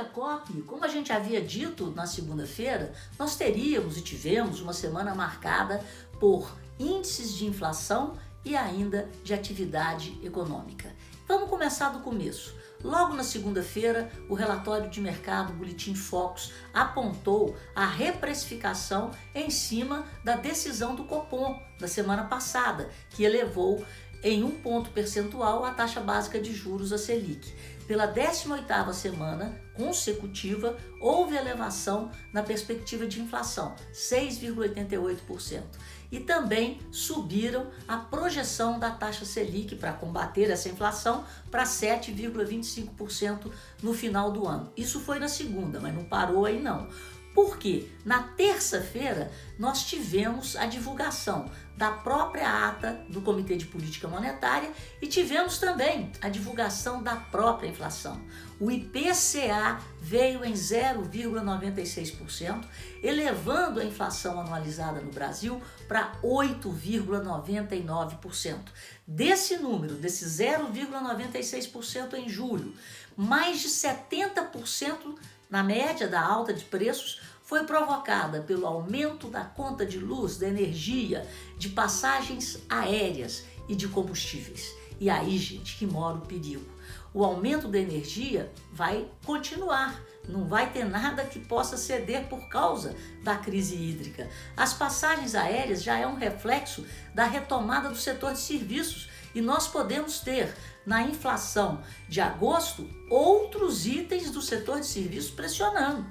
Giacoppi, como a gente havia dito na segunda-feira, nós teríamos e tivemos uma semana marcada por índices de inflação e ainda de atividade econômica. Vamos começar do começo. Logo na segunda-feira, o relatório de mercado Boletim Focus apontou a reprecificação em cima da decisão do Copom da semana passada, que elevou em 1 ponto percentual a taxa básica de juros, a Selic. Pela 18ª semana consecutiva, houve elevação na perspectiva de inflação, 6,88%. E também subiram a projeção da taxa Selic para combater essa inflação para 7,25% no final do ano. Isso foi na segunda, mas não parou aí não. Porque na terça-feira nós tivemos a divulgação da própria ata do Comitê de Política Monetária e tivemos também a divulgação da própria inflação. O IPCA veio em 0,96%, elevando a inflação anualizada no Brasil para 8,99%. Desse número, desse 0,96% em julho, mais de 70% na média da alta de preços foi provocada pelo aumento da conta de luz, da energia, de passagens aéreas e de combustíveis. E aí, gente, que mora o perigo. O aumento da energia vai continuar, não vai ter nada que possa ceder por causa da crise hídrica. As passagens aéreas já é um reflexo da retomada do setor de serviços e nós podemos ter na inflação de agosto outros itens do setor de serviços pressionando.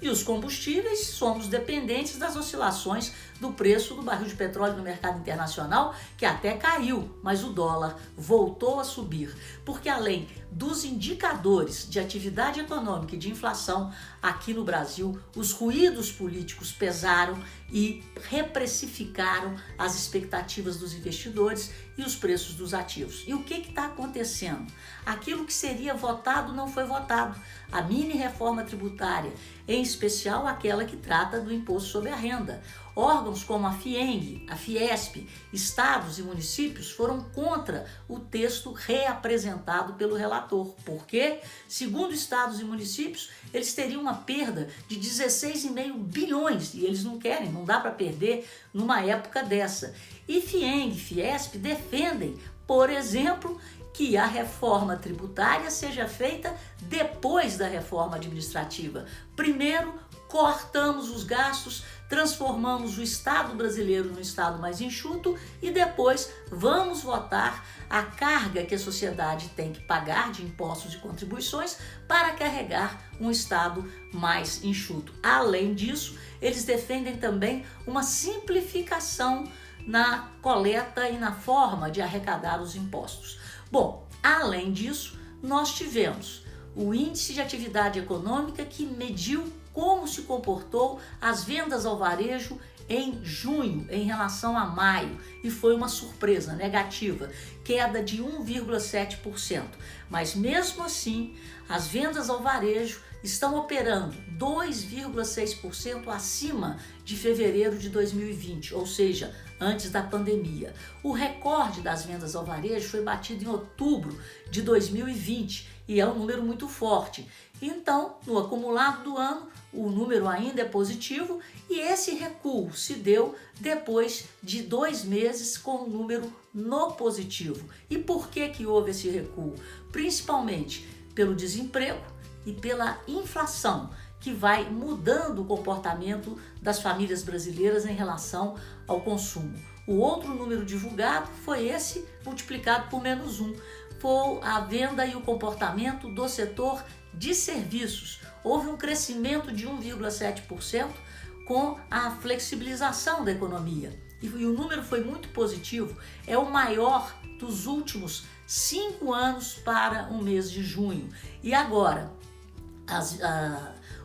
E os combustíveis, somos dependentes das oscilações do preço do barril de petróleo no mercado internacional, que até caiu, mas o dólar voltou a subir, porque além dos indicadores de atividade econômica e de inflação, aqui no Brasil, os ruídos políticos pesaram e reprecificaram as expectativas dos investidores e os preços dos ativos. E o que está acontecendo? Aquilo que seria votado não foi votado. A mini reforma tributária, em especial aquela que trata do imposto sobre a renda. Órgãos como a FIENG, a Fiesp, estados e municípios foram contra o texto reapresentado pelo relator, porque, segundo estados e municípios, eles teriam uma perda de 16,5 bilhões e eles não querem, não dá para perder numa época dessa. E FIENG e Fiesp defendem, por exemplo, que a reforma tributária seja feita depois da reforma administrativa. Primeiro, cortamos os gastos, transformamos o Estado brasileiro num Estado mais enxuto e depois vamos votar a carga que a sociedade tem que pagar de impostos e contribuições para carregar um Estado mais enxuto. Além disso, eles defendem também uma simplificação na coleta e na forma de arrecadar os impostos. Bom, além disso, nós tivemos o índice de atividade econômica que mediu como se comportou as vendas ao varejo em junho em relação a maio e foi uma surpresa negativa, queda de 1,7%. Mas mesmo assim, as vendas ao varejo estão operando 2,6% acima de fevereiro de 2020, ou seja, antes da pandemia. O recorde das vendas ao varejo foi batido em outubro de 2020 e é um número muito forte. Então, no acumulado do ano, o número ainda é positivo e esse recuo se deu depois de 2 meses com o número no positivo. E por que houve esse recuo? Principalmente pelo desemprego e pela inflação, que vai mudando o comportamento das famílias brasileiras em relação ao consumo. O outro número divulgado foi esse multiplicado por -1. Foi a venda e o comportamento do setor de serviços. Houve um crescimento de 1,7% com a flexibilização da economia. E o número foi muito positivo, é o maior dos últimos 5 anos para o mês de junho. E agora,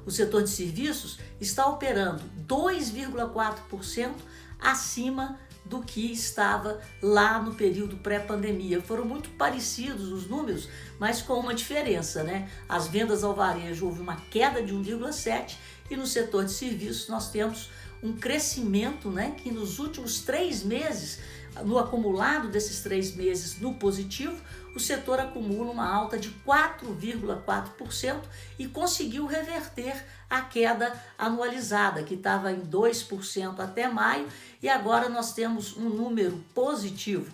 o setor de serviços está operando 2,4% acima do que estava lá no período pré-pandemia. Foram muito parecidos os números, mas com uma diferença, né? As vendas ao varejo houve uma queda de 1,7% e no setor de serviços nós temos um crescimento, né, que nos últimos 3 meses, no acumulado desses 3 meses no positivo, o setor acumula uma alta de 4,4% e conseguiu reverter a queda anualizada, que estava em 2% até maio, e agora nós temos um número positivo.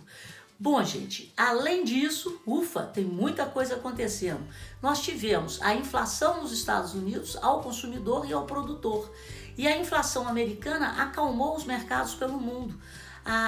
Bom, gente, além disso, ufa, tem muita coisa acontecendo. Nós tivemos a inflação nos Estados Unidos ao consumidor e ao produtor. E a inflação americana acalmou os mercados pelo mundo.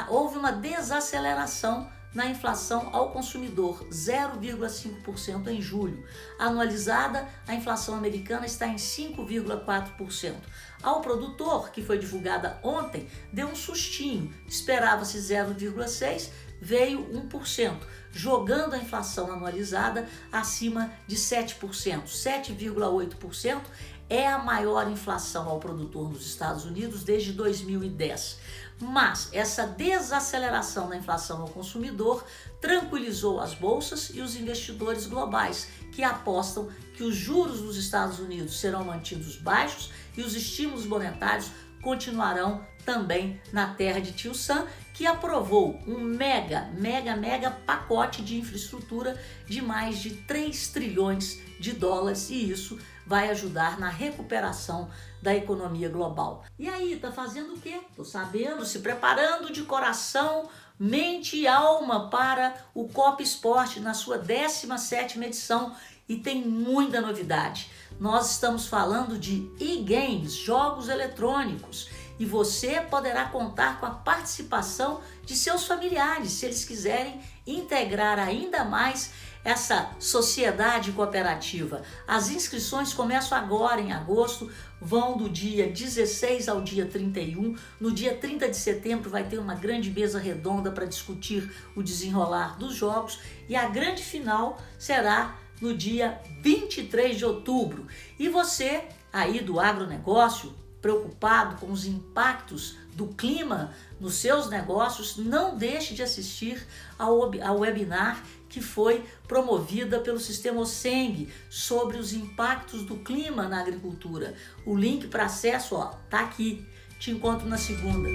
Houve uma desaceleração na inflação ao consumidor, 0,5% em julho. Anualizada, a inflação americana está em 5,4%. Ao produtor, que foi divulgada ontem, deu um sustinho, esperava-se 0,6%, veio 1%, jogando a inflação anualizada acima de 7%. 7,8% é a maior inflação ao produtor nos Estados Unidos desde 2010. Mas essa desaceleração na inflação ao consumidor tranquilizou as bolsas e os investidores globais, que apostam que os juros nos Estados Unidos serão mantidos baixos e os estímulos monetários continuarão também na terra de Tio Sam, que aprovou um mega pacote de infraestrutura de mais de 3 trilhões de dólares, e isso vai ajudar na recuperação da economia global. E aí, tá fazendo o quê? Tô sabendo, se preparando de coração, mente e alma para o Copa Esporte na sua 17ª edição, e tem muita novidade. Nós estamos falando de e-games, jogos eletrônicos, e você poderá contar com a participação de seus familiares, se eles quiserem integrar ainda mais essa sociedade cooperativa. As inscrições começam agora em agosto, vão do dia 16 ao dia 31. No dia 30 de setembro vai ter uma grande mesa redonda para discutir o desenrolar dos jogos, e a grande final será no dia 23 de outubro. E você aí do agronegócio, preocupado com os impactos do clima nos seus negócios, não deixe de assistir ao webinar que foi promovida pelo Sistema OSENG sobre os impactos do clima na agricultura. O link para acesso tá aqui. Te encontro na segunda.